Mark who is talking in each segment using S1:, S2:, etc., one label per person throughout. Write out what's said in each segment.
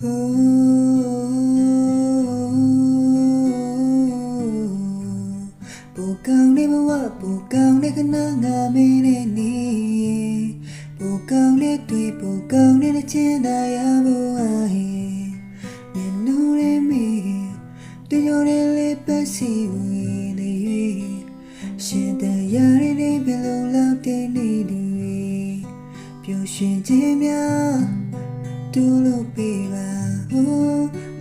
S1: ပူကောင်းနေဘဝပူကောင်းနေခဏငါမင်းနဲ့နေပူကောင်းနေတွေ့ပူကောင်းနေတဲ့ချင်သာရဖို့အားမင်းတို့ရဲ့မီတွေ့ရတဲ့လေးပတ်စီဝင်နေရှင်တဲ့ရတဲ့နေဘယ်လိုလောက်တဲ့နေတွေပျော်ရွှင်ခြင်းများတူလို့ပေးပါဟို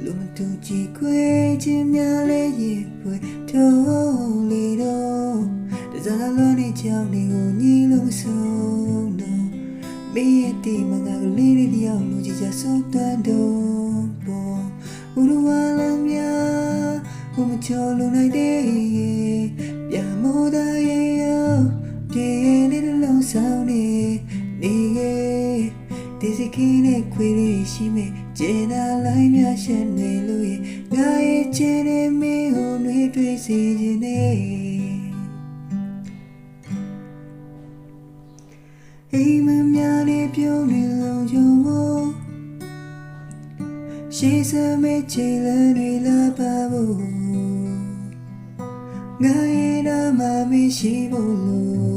S1: လူမတူကြည့်ခွေခြင်းများလေးရင်ပွေထိုးလေတော့တစားလွန်နေချောင်းတွေကိုညီလို့မဆုံးတော့မင်းရဲ့ဒီမငါကလေးတွေတယောက်လူကြီးချဆုံးတန်တော့ပေါ်ဦးတော်ဝါလမ်းများဘုံမချောလုံနိုင်တဲ့ပြမိုးသားရဲ့ရောက်ပြင်းနေတဲ့လုံးဆောင်နေဒီစကင်းနဲ့ခွေလေးရှိမဲ့ကျင်နာလိုက်များရှက်နေလို့ရဲ့ငါရဲ့ချင်တဲ့မင်းကိုနှွေးတွေ့စေခြင်းနဲ့အိမ်မများလေးပြုံးနေလုံးယုံဖို့ရှိစမဲချီလန်းတွေလာပါဖို့ငါရဲ့နာမမရှိဖို့လို့